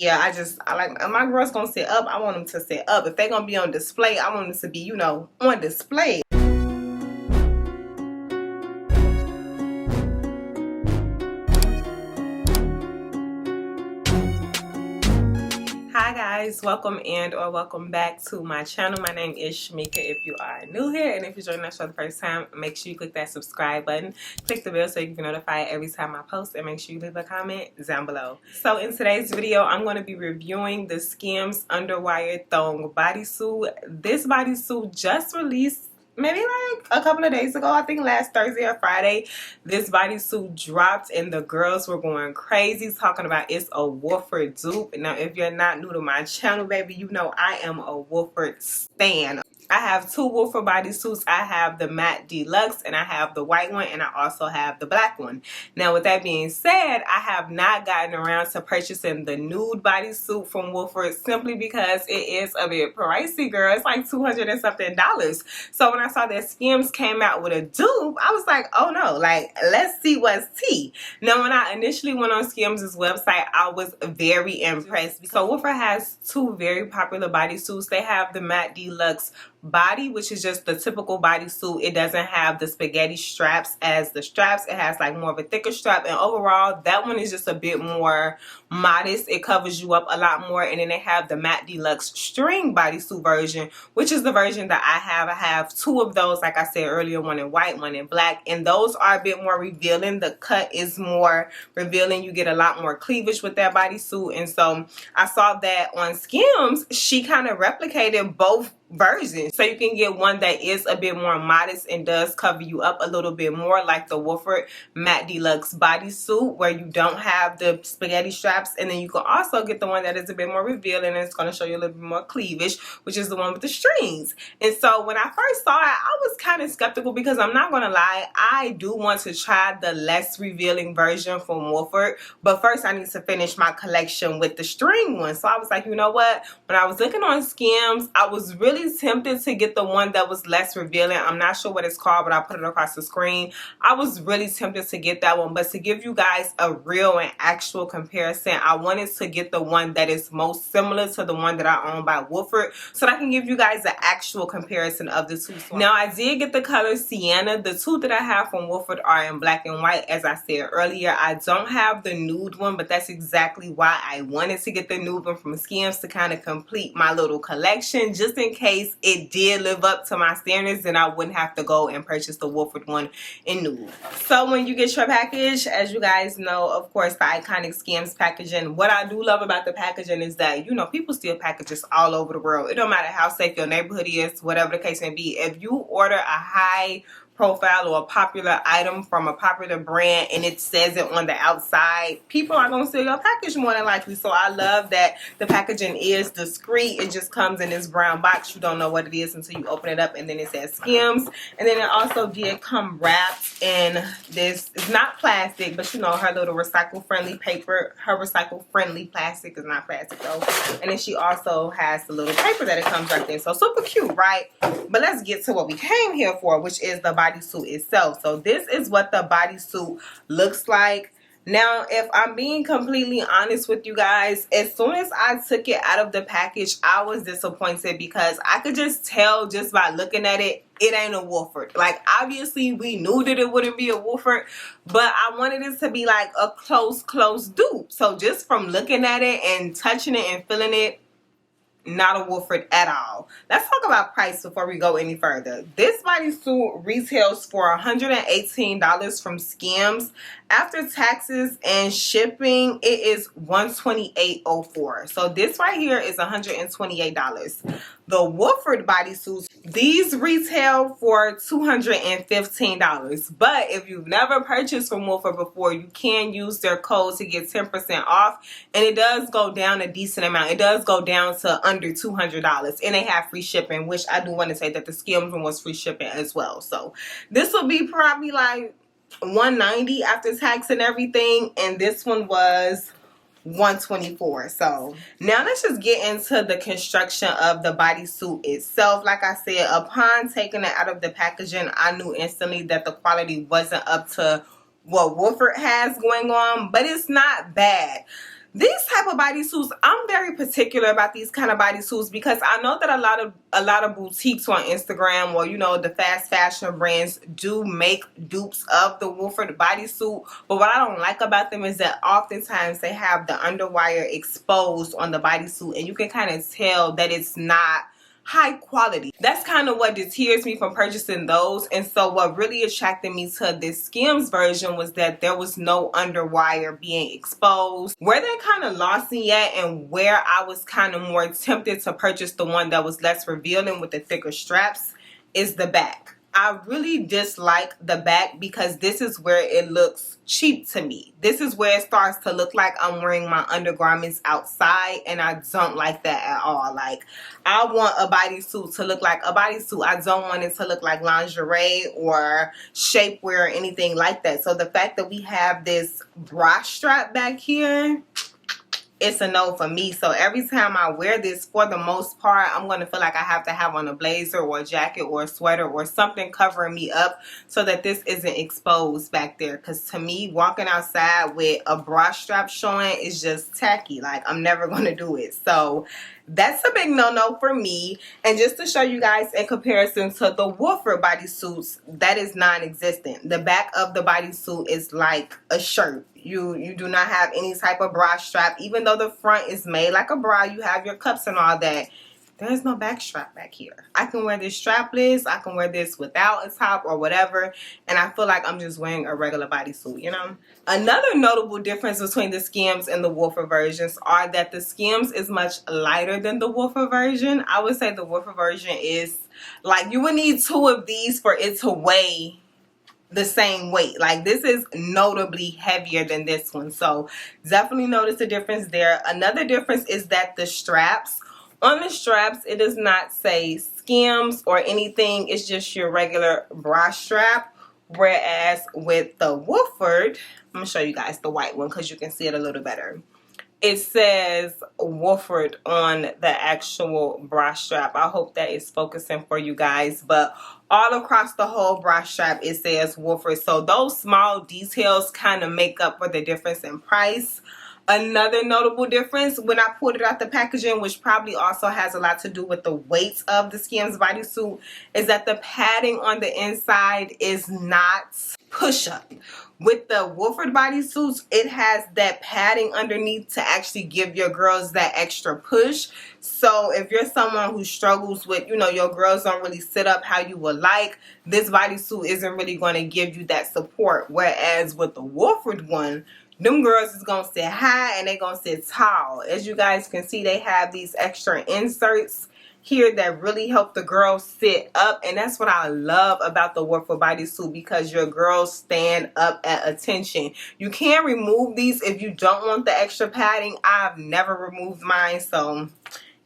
Yeah, I like my girls gonna sit up. I want them to sit up. If they're gonna be on display, I want them to be, you know, on display. Hi guys, welcome or welcome back to my channel. My name is Shamika if you are new here, and if you're joining us for the first time, make sure you click that subscribe button, click the bell so you can be notified every time I post, and make sure you leave a comment down below. So in today's video, I'm going to be reviewing the Skims Underwire Thong Bodysuit. This bodysuit just released maybe like a couple of days ago. I think last Thursday or Friday, this bodysuit dropped and the girls were going crazy talking about it's a Wolford dupe. Now, if you're not new to my channel, baby, you know I am a Wolford stan. I have two Wolford bodysuits. I have the matte deluxe and I have the white one, and I also have the black one. Now, with that being said, I have not gotten around to purchasing the nude bodysuit from Wolford simply because it is a bit pricey, girl. It's like $200 and something. So when I saw that Skims came out with a dupe, I was like, oh no, like, let's see what's tea. Now, when I initially went on Skims' website, I was very impressed. So Wolford has two very popular bodysuits. They have the matte deluxe body, which is just the typical bodysuit. It doesn't have the spaghetti straps as the straps. It has like more of a thicker strap, and overall that one is just a bit more modest. It covers you up a lot more. And then they have the matte deluxe string bodysuit version, which is the version that I have. I have two of those, like I said earlier, one in white, one in black, and those are a bit more revealing. The cut is more revealing. You get a lot more cleavage with that bodysuit. And so I saw that on Skims she kind of replicated both versions, so you can get one that is a bit more modest and does cover you up a little bit more, like the Wolford matte deluxe bodysuit, where you don't have the spaghetti straps, and then you can also get the one that is a bit more revealing and it's going to show you a little bit more cleavage, which is the one with the strings. And so when I first saw it, I was kind of skeptical because I'm not going to lie, I do want to try the less revealing version from Wolford, but first I need to finish my collection with the string one. So I was like, you know what, when I was looking on Skims, I was really tempted to get the one that was less revealing. I'm not sure what it's called, but I'll put it across the screen. I was really tempted to get that one, but to give you guys a real and actual comparison, I wanted to get the one that is most similar to the one that I own by Wolford, so that I can give you guys an actual comparison of the two. Now, I did get the color Sienna. The two that I have from Wolford are in black and white. As I said earlier, I don't have the nude one, but that's exactly why I wanted to get the nude one from Skims, to kind of complete my little collection, just in case it did live up to my standards, then I wouldn't have to go and purchase the Wolford one in nude. So when you get your package, as you guys know, of course, the iconic Skims packaging. What I do love about the packaging is that, you know, people steal packages all over the world. It don't matter how safe your neighborhood is, whatever the case may be. If you order a high profile or a popular item from a popular brand and it says it on the outside, people are going to steal your package more than likely. So I love that the packaging is discreet. It just comes in this brown box. You don't know what it is until you open it up, and then it says Skims. And then it also did come wrapped in this, it's not plastic, but you know, her little recycle friendly paper. Her recycle friendly plastic is not plastic though. And then she also has the little paper that it comes wrapped in. So super cute, right? But let's get to what we came here for, which is the bodysuit itself. So this is what the bodysuit looks like. Now, if I'm being completely honest with you guys, as soon as I took it out of the package, I was disappointed because I could just tell just by looking at it, it ain't a Wolford. Like, obviously we knew that it wouldn't be a Wolford, but I wanted it to be like a close dupe. So just from looking at it and touching it and feeling it, not a Wolford at all. Let's talk about price before we go any further. This bodysuit retails for $118 from Skims. After taxes and shipping, it is $128.04. So this right here is $128. The Wolford bodysuits, these retail for $215. But if you've never purchased from Wolford before, you can use their code to get 10% off. And it does go down a decent amount. It does go down to under $200. And they have free shipping, which I do want to say that the Skims one was free shipping as well. So this will be probably like $190 after tax and everything. And this one was $124. So now let's just get into the construction of the bodysuit itself. Like I said, upon taking it out of the packaging, I knew instantly that the quality wasn't up to what Wolford has going on, but it's not bad. These type of bodysuits, I'm very particular about these kind of bodysuits because I know that a lot of boutiques on Instagram or, you know, the fast fashion brands do make dupes of the Wolford bodysuit. But what I don't like about them is that oftentimes they have the underwire exposed on the bodysuit, and you can kind of tell that it's not high quality. That's kind of what deters me from purchasing those. And so what really attracted me to this Skims version was that there was no underwire being exposed. Where they kind of lost me at, and where I was kind of more tempted to purchase the one that was less revealing with the thicker straps, is the back. I really dislike the back because this is where it looks cheap to me. This is where it starts to look like I'm wearing my undergarments outside, and I don't like that at all. Like, I want a bodysuit to look like a bodysuit. I don't want it to look like lingerie or shapewear or anything like that. So the fact that we have this bra strap back here, it's a no for me. So every time I wear this, for the most part, I'm going to feel like I have to have on a blazer or a jacket or a sweater or something covering me up so that this isn't exposed back there. Because to me, walking outside with a bra strap showing is just tacky. Like, I'm never going to do it. So that's a big no-no for me. And just to show you guys in comparison to the Wolford bodysuits, that is non-existent. The back of the bodysuit is like a shirt. You do not have any type of bra strap. Even though the front is made like a bra, you have your cups and all that, there's no back strap back here. I can wear this strapless, I can wear this without a top or whatever, and I feel like I'm just wearing a regular bodysuit, you know? Another notable difference between the Skims and the Wolford versions are that the Skims is much lighter than the Wolford version. I would say the Wolford version is, like, you would need 2 of these for it to weigh the same weight. Like, this is notably heavier than this one, so definitely notice the difference there. Another difference is that the straps, on the straps, it does not say Skims or anything. It's just your regular bra strap. Whereas with the Wolford, I'm going to show you guys the white one because you can see it a little better. It says Wolford on the actual bra strap. I hope that is focusing for you guys. But all across the whole bra strap, it says Wolford. So those small details kind of make up for the difference in price. Another notable difference when I pulled it out the packaging, which probably also has a lot to do with the weight of the Skims bodysuit, is that the padding on the inside is not push-up. With the Wolford bodysuits, it has that padding underneath to actually give your girls that extra push. So if you're someone who struggles with, you know, your girls don't really sit up how you would like, this bodysuit isn't really going to give you that support. Whereas with the Wolford one, them girls is going to sit high and they going to sit tall. As you guys can see, they have these extra inserts here that really help the girls sit up. And that's what I love about the Wolford bodysuit, because your girls stand up at attention. You can remove these if you don't want the extra padding. I've never removed mine. So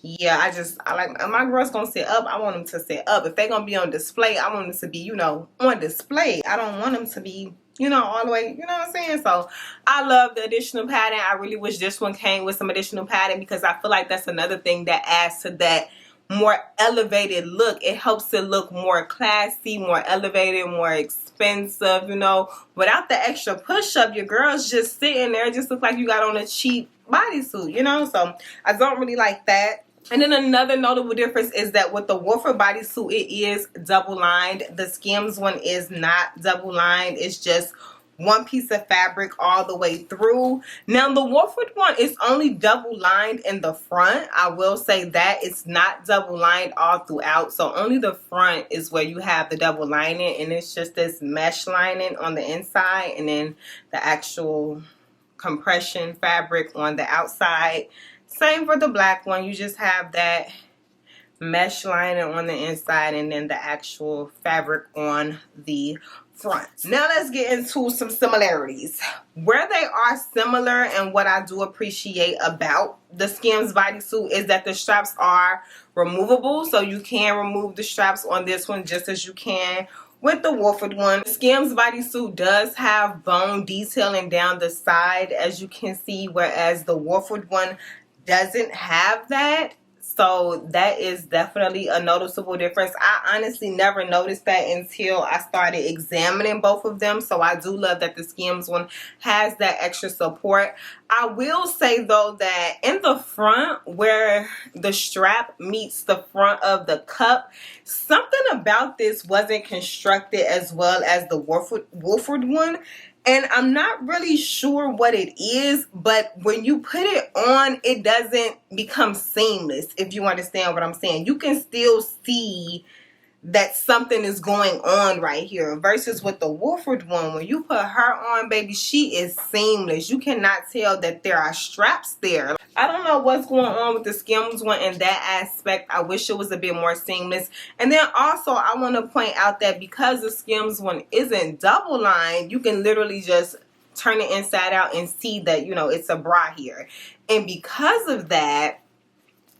yeah, I like my girls gonna sit up. I want them to sit up. If they're gonna be on display, I want them to be, you know, on display. I don't want them to be, you know, all the way, you know what I'm saying? So I love the additional padding. I really wish this one came with some additional padding, because I feel like that's another thing that adds to that more elevated look. It helps it look more classy, more elevated, more expensive, you know. Without the extra push-up, your girls just sitting there, just look like you got on a cheap bodysuit, you know. So I don't really like that. And then another notable difference is that with the Wolford bodysuit, it is double lined. The Skims one is not double lined. It's just one piece of fabric all the way through. Now the Wolford one is only double lined in the front. I will say that it's not double lined all throughout. So only the front is where you have the double lining, and it's just this mesh lining on the inside, and then the actual compression fabric on the outside. Same for the black one. You just have that mesh lining on the inside and then the actual fabric on the front. Now let's get into some similarities. Where they are similar, and what I do appreciate about the Skims bodysuit, is that the straps are removable. So you can remove the straps on this one just as you can with the Wolford one. The Skims bodysuit does have bone detailing down the side, as you can see, whereas the Wolford one doesn't have that. So that is definitely a noticeable difference. I honestly never noticed that until I started examining both of them. So I do love that the Skims one has that extra support. I will say though that in the front where the strap meets the front of the cup, something about this wasn't constructed as well as the Wolford one. And I'm not really sure what it is, but when you put it on, it doesn't become seamless, if you understand what I'm saying. You can still see that something is going on right here versus with the Wolford one. When you put her on, baby, she is seamless. You cannot tell that there are straps there. I don't know what's going on with the Skims one in that aspect. I wish it was a bit more seamless. And then also I want to point out that because the Skims one isn't double lined, you can literally just turn it inside out and see that, you know, it's a bra here. And because of that,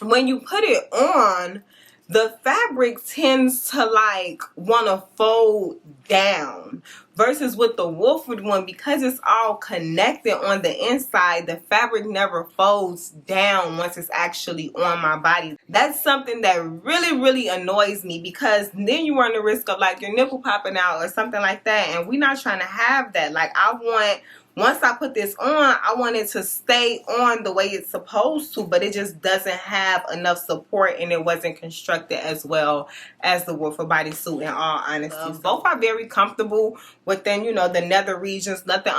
when you put it on, the fabric tends to like want to fold down versus with the Wolford one, because it's all connected on the inside, the fabric never folds down once it's actually on my body. That's something that really annoys me, because then you run the risk of like your nipple popping out or something like that, and we're not trying to have that. Like, I want, once I put this on, I want it to stay on the way it's supposed to, but it just doesn't have enough support, and it wasn't constructed as well as the Wolford bodysuit, in all honesty. Both are very comfortable within, you know, the nether regions. Nothing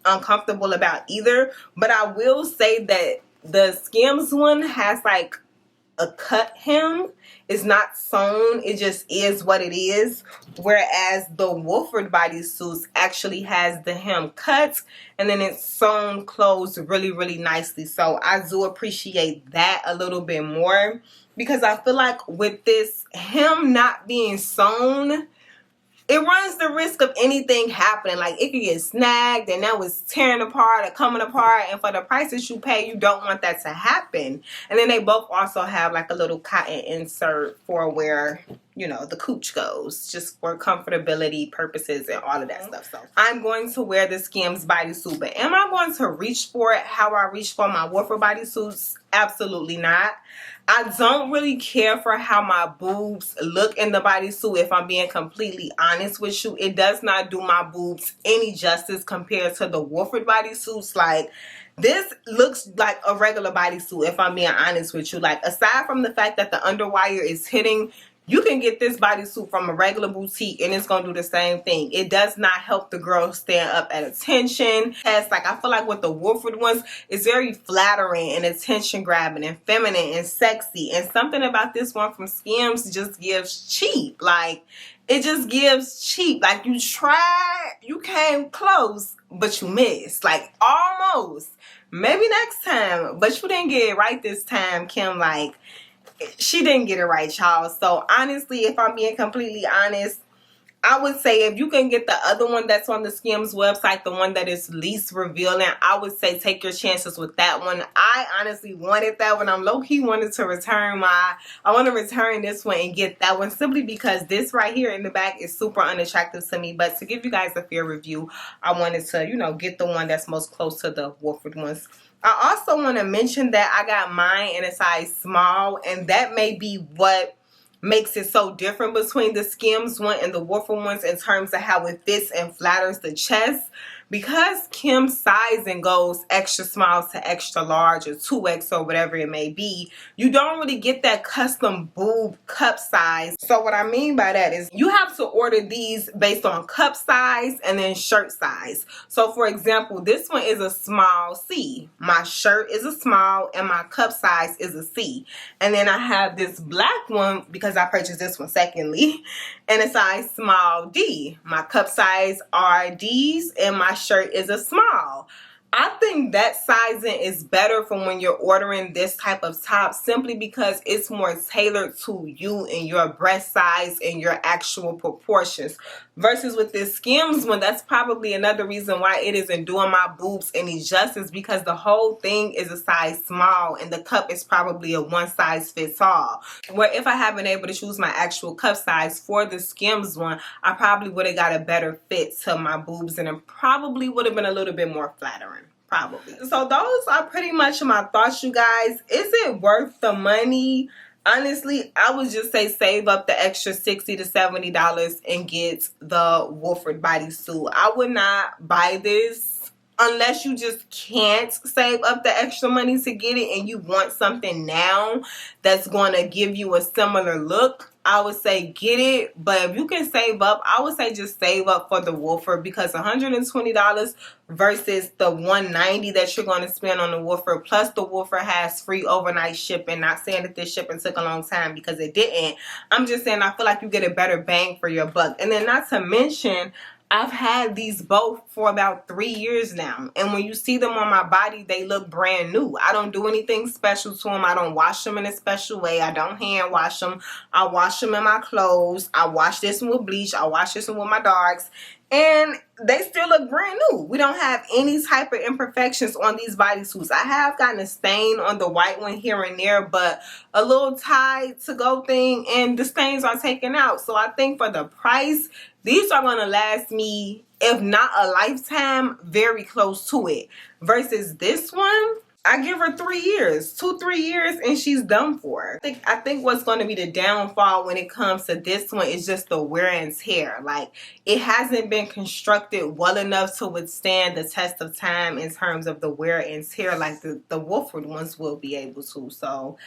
uncomfortable about either. But I will say that the Skims one has like a cut hem. It's not sewn, it just is what it is, whereas the Wolford bodysuits actually has the hem cut and then it's sewn closed really nicely. So I do appreciate that a little bit more, because I feel like with this hem not being sewn, it runs the risk of anything happening. Like, it could get snagged and now it's tearing apart or coming apart, and for the prices you pay, you don't want that to happen. And then they both also have like a little cotton insert for where, you know, the cooch goes, just for comfortability purposes and all of that stuff. So I'm going to wear the Skims bodysuit, but am I going to reach for it how I reach for my Wolford bodysuits? Absolutely not. I don't really care for how my boobs look in the bodysuit, if I'm being completely honest with you. It does not do my boobs any justice compared to the Wolford bodysuits. Like, this looks like a regular bodysuit, if I'm being honest with you. Like, aside from the fact that the underwire is hitting, you can get this bodysuit from a regular boutique and it's gonna do the same thing. It does not help the girl stand up at attention. It's like, I feel like with the Wolford ones, it's very flattering and attention grabbing and feminine and sexy. And something about this one from Skims just gives cheap. Like, it just gives cheap. Like, you tried, you came close, but you missed. Like, almost. Maybe next time, but you didn't get it right this time, Kim. Like, she didn't get it right, y'all. So honestly, if I'm being completely honest, I would say if you can get the other one that's on the Skims website, the one that is least revealing, I would say take your chances with that one. I honestly wanted that one. I'm low-key wanted to return I want to return this one and get that one, simply because this right here in the back is super unattractive to me. But to give you guys a fair review, I wanted to, you know, get the one that's most close to the Wolford ones. I also want to mention that I got mine in a size small, and that may be what makes it so different between the Skims one and the Wolford ones in terms of how it fits and flatters the chest. Because Kim's sizing goes extra small to extra large or 2X or whatever it may be, you don't really get that custom boob cup size. So what I mean by that is you have to order these based on cup size and then shirt size. So for example, this one is a small C. My shirt is a small and my cup size is a C. And then I have this black one, because I purchased this one secondly, in a size small D. My cup size are D's and my shirt is a small. I think that sizing is better for when you're ordering this type of top, simply because it's more tailored to you and your breast size and your actual proportions. Versus with this Skims one, that's probably another reason why it isn't doing my boobs any justice, because the whole thing is a size small and the cup is probably a one size fits all. Where if I had been able to choose my actual cup size for the Skims one, I probably would have got a better fit to my boobs and it probably would have been a little bit more flattering. Probably. So those are pretty much my thoughts, you guys. Is it worth the money? honestly, I would just say save up the extra $60 to $70 and get the Wolford bodysuit. I would not buy this unless you just can't save up the extra money to get it and you want something now that's going to give you a similar look. I would say get it, but if you can save up, I would say just save up for the Wolford, because $120 versus the $190 that you're going to spend on the Wolford, plus the Wolford has free overnight shipping. Not saying that this shipping took a long time, because it didn't. I'm just saying I feel like you get a better bang for your buck. And then not to mention, I've had these both for about 3 years now, and when you see them on my body, they look brand new. I don't do anything special to them. I don't wash them in a special way. I don't hand wash them. I wash them in my clothes. I wash this one with bleach. I wash this one with my darks, and they still look brand new. We don't have any type of imperfections on these bodysuits. I have gotten a stain on the white one here and there, but a little tie to go thing, and the stains are taken out. So I think for the price, these are going to last me, if not a lifetime, very close to it. Versus this one, I give her 3 years, 2-3 years, and she's done for. I think what's going to be the downfall when it comes to this one is just the wear and tear. Like, it hasn't been constructed well enough to withstand the test of time in terms of the wear and tear like the Wolford ones will be able to. So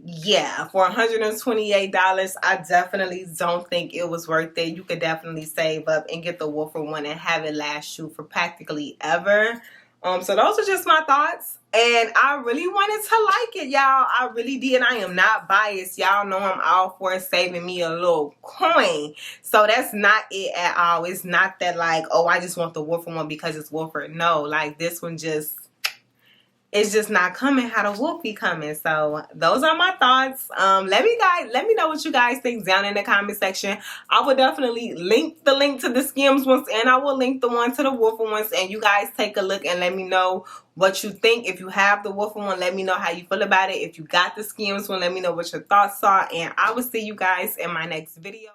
yeah, for $128, I definitely don't think it was worth it. You could definitely save up and get the Wolford one and have it last you for practically ever. So those are just my thoughts, and I really wanted to like it, y'all. I really did. I am not biased. Y'all know I'm all for saving me a little coin. So that's not it at all. It's not that like, oh, I just want the Wolford one because it's Wolford. No, like this one just, it's just not coming how the wolf be coming. So those are my thoughts. Let me know what you guys think down in the comment section. I will definitely link to the Skims ones, and I will link the one to the Wolford ones, and you guys take a look and let me know what you think. If you have the Wolford one, let me know how you feel about it. If you got the Skims one, let me know what your thoughts are, and I will see you guys in my next video.